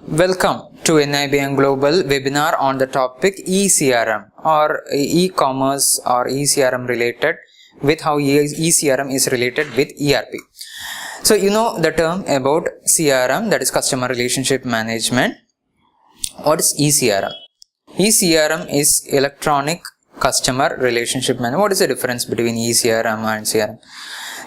Welcome to NIBM Global webinar on the topic eCRM or e-commerce or eCRM related with how eCRM is related with ERP. So you know the term about CRM, that is customer relationship management. What is eCRM? eCRM is electronic customer relationship management. What is the difference between eCRM and CRM?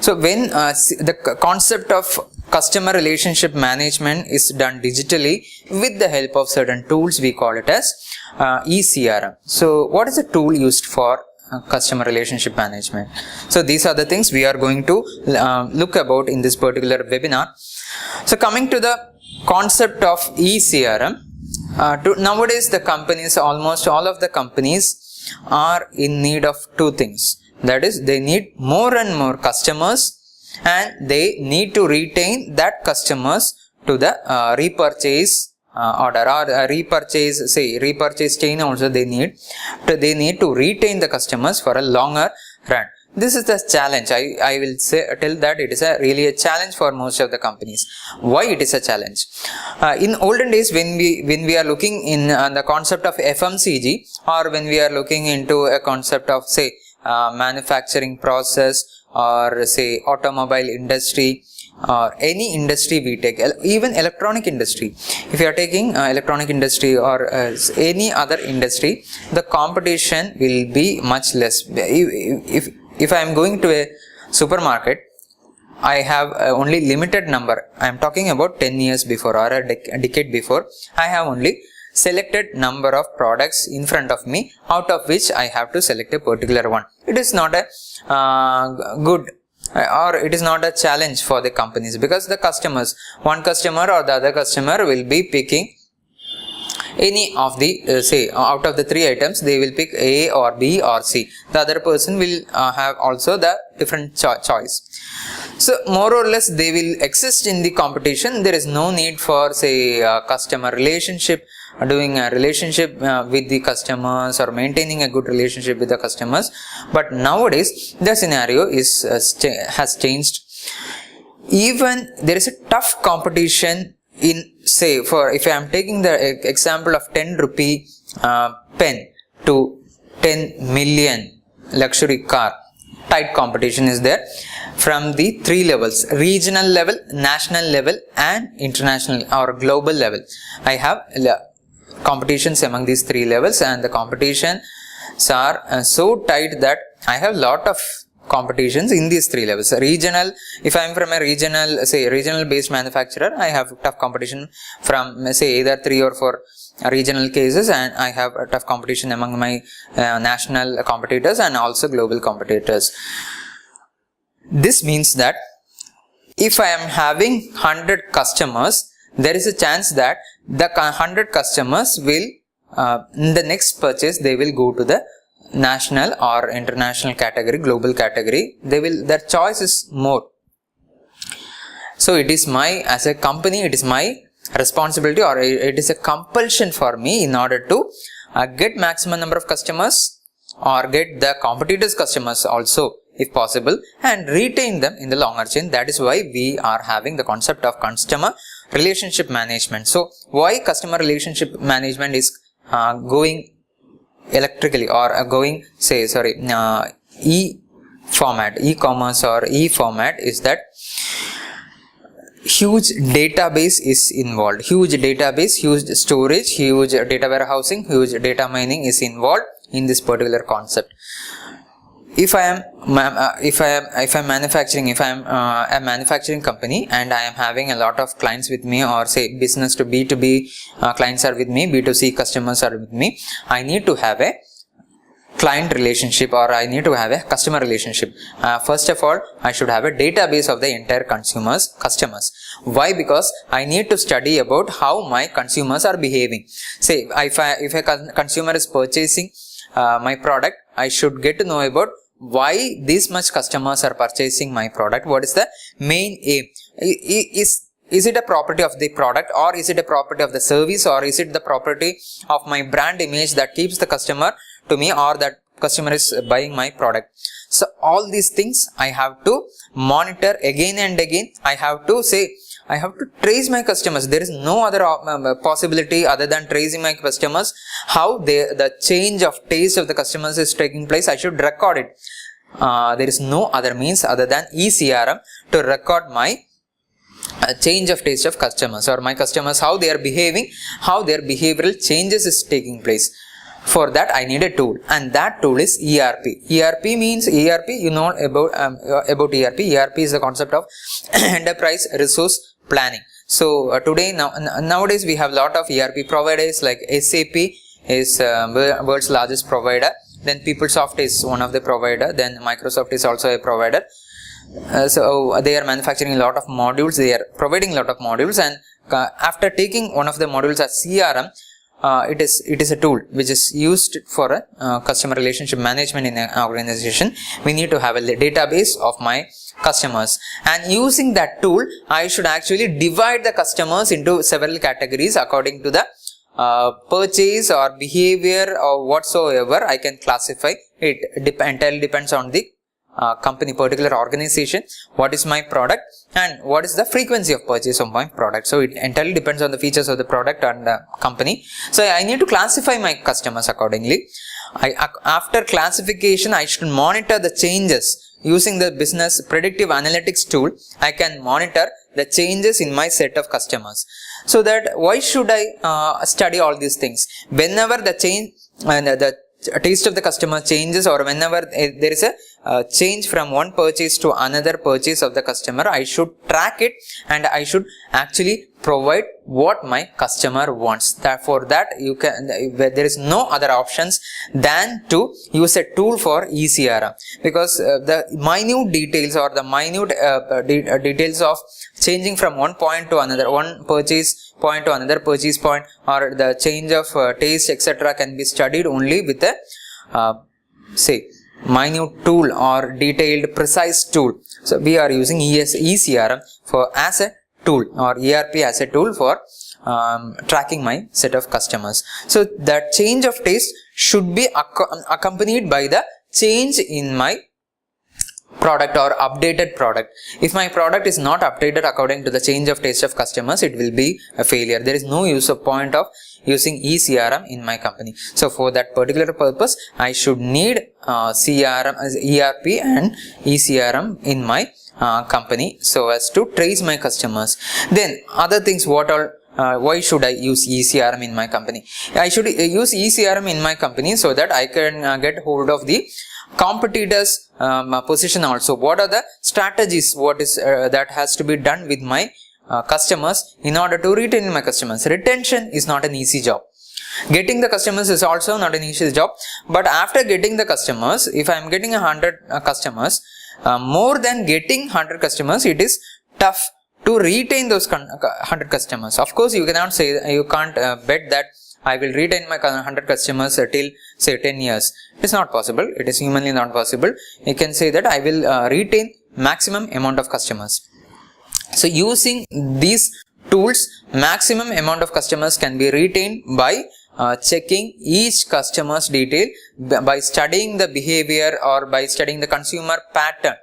So when the concept of customer relationship management is done digitally with the help of certain tools, we call it as eCRM. So what is the tool used for customer relationship management? So these are the things we are going to look about in this particular webinar. So coming to the concept of eCRM, nowadays the companies, almost all of the companies are in need of two things. That is, they need more and more customers and they need to retain that customers to the repurchase order or repurchase chain also they need to retain the customers for a longer run. This is the challenge. I will tell that it is really a challenge for most of the companies. Why it is a challenge? In olden days, when we are looking in the concept of FMCG, or when we are looking into a concept of manufacturing process, or say automobile industry, or any industry we take, even electronic industry. If you are taking electronic industry or any other industry, the competition will be much less. If I am going to a supermarket, I have only limited number. I am talking about 10 years before or a decade before. I have only selected number of products in front of me, out of which I have to select a particular one. It is not a good or it is not a challenge for the companies, because the customers, one customer or the other customer will be picking any of the out of the three items, they will pick A or B or C. The other person will have also the different choice. So more or less they will exist in the competition. There is no need for customer relationship, doing a relationship with the customers or maintaining a good relationship with the customers. But nowadays the scenario is has changed. Even there is a tough competition in, for if I am taking the example of 10 rupee pen to 10 million luxury car, tight competition is there from the three levels: regional level, national level and international or global level. I have competitions among these three levels, and the competitions are so tight that I have lot of competitions in these three levels. Regional, if I am from a regional based manufacturer, I have tough competition from either 3 or 4 regional cases, and I have a tough competition among my national competitors and also global competitors. This means that if I am having 100 customers, there is a chance that the 100 customers will in the next purchase they will go to the national or international category, global category. Their choice is more. So it is as a company, it is my responsibility, or it is a compulsion for me in order to get maximum number of customers or get the competitors' customers also if possible, and retain them in the longer chain. That is why we are having the concept of customer relationship management. So why customer relationship management is going electrically or going e-commerce or e-format is that huge database is involved. Huge database, huge storage, huge data warehousing, huge data mining is involved in this particular concept. If I am a manufacturing company and I am having a lot of clients with me, or business to B2B clients are with me, B2C customers are with me, I need to have a client relationship or I need to have a customer relationship. First of all, I should have a database of the entire customers. Why? Because I need to study about how my consumers are behaving. If a consumer is purchasing my product, I should get to know about why this much customers are purchasing my product. What is the main aim? Is it a property of the product, or is it a property of the service, or is it the property of my brand image that keeps the customer to me, or that customer is buying my product? So all these things I have to monitor again and again. I have to I have to trace my customers. There is no other possibility other than tracing my customers. How the change of taste of the customers is taking place, I should record it. There is no other means other than eCRM to record my change of taste of customers, or my customers, how they are behaving, how their behavioral changes is taking place. For that I need a tool, and that tool is ERP. ERP means you know about ERP. ERP is the concept of enterprise resource planning. So nowadays we have a lot of ERP providers, like SAP is world's largest provider. Then PeopleSoft is one of the provider. Then Microsoft is also a provider. So they are manufacturing a lot of modules. They are providing a lot of modules, and after taking one of the modules as CRM, it is a tool which is used for customer relationship management in an organization. We need to have a database of my customers, and using that tool I should actually divide the customers into several categories according to the purchase or behavior or whatsoever. I can classify it. Entirely depends on the company, particular organization, what is my product and what is the frequency of purchase of my product. So it entirely depends on the features of the product and company. So I need to classify my customers accordingly. After classification, I should monitor the changes. Using the business predictive analytics tool, I can monitor the changes in my set of customers. So that why should I study all these things? Whenever the change and the taste of the customer changes, or whenever there is a change from one purchase to another purchase of the customer, I should track it, and I should actually provide what my customer wants. For that there is no other options than to use a tool for eCRM, because the minute details or the minute details of changing from one point to another, one purchase point to another purchase point, or the change of taste, etc., can be studied only with a minute tool or detailed precise tool. So we are using eCRM as a tool, or ERP as a tool for tracking my set of customers. So that change of taste should be accompanied by the change in my product or updated product. If my product is not updated according to the change of taste of customers, it will be a failure. There is no point of using eCRM in my company. So for that particular purpose, I should need CRM, ERP and eCRM in my company, so as to trace my customers. Then other things, why should I use eCRM in my company? I should use eCRM in my company so that I can get hold of the competitors' position also. What are the strategies? What is that has to be done with my customers in order to retain my customers? Retention is not an easy job. Getting the customers is also not an easy job. But after getting the customers, if I am getting 100 customers, more than getting 100 customers, it is tough to retain those 100 customers. Of course, you cannot say, you can't bet that I will retain my 100 customers till say 10 years. It is not possible. It is humanly not possible. You can say that I will retain maximum amount of customers. So using these tools, maximum amount of customers can be retained by checking each customer's detail, by studying the behavior or by studying the consumer pattern,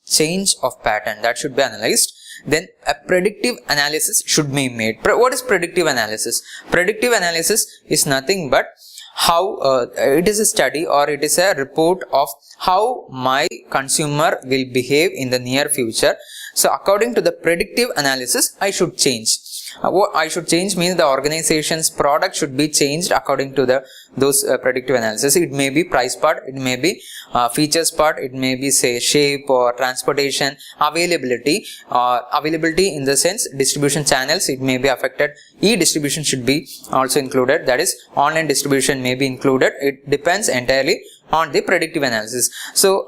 change of pattern that should be analyzed. Then a predictive analysis should be made. What is predictive analysis? Predictive analysis is nothing but how it is a study, or it is a report of how my consumer will behave in the near future. So according to the predictive analysis, I should change. What I should change means the organization's product should be changed according to those predictive analysis. It may be price part, it may be features part, it may be say shape or transportation, availability in the sense distribution channels, it may be affected. E-distribution should be also included, that is online distribution may be included. It depends entirely on the predictive analysis. So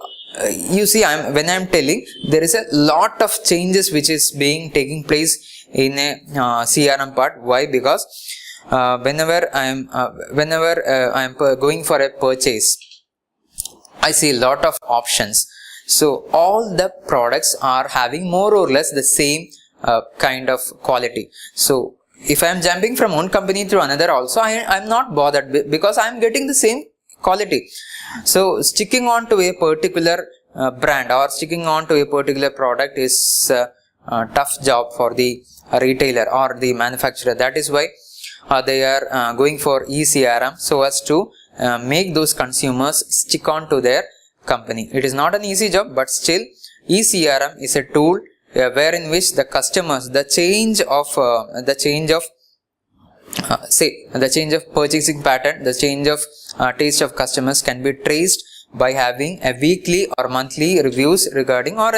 you see, when I am telling, there is a lot of changes which is taking place in a CRM part. Why? Because whenever I am going for a purchase, I see a lot of options. So all the products are having more or less the same kind of quality. So if I am jumping from one company to another also, I am not bothered, because I am getting the same quality. So sticking on to a particular brand or sticking on to a particular product is tough job for the retailer or the manufacturer. That is why they are going for eCRM, so as to make those consumers stick on to their company. It is not an easy job, but still eCRM is a tool wherein which the customers, the change of purchasing pattern, the change of taste of customers can be traced by having a weekly or monthly reviews regarding, or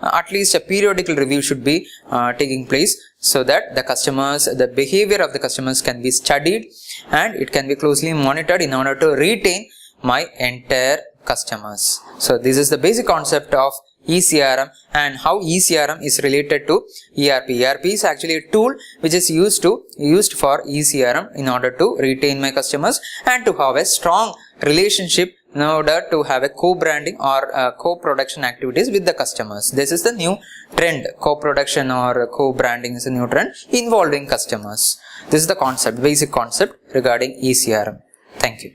at least a periodical review should be taking place, so that the behavior of the customers can be studied and it can be closely monitored in order to retain my entire customers. So this is the basic concept of eCRM and how eCRM is related to ERP. ERP is actually a tool which is used for eCRM in order to retain my customers and to have a strong relationship in order to have a co-branding or co-production activities with the customers. This is the new trend. Co-production or co-branding is a new trend involving customers. This is the concept, basic concept regarding eCRM. Thank you.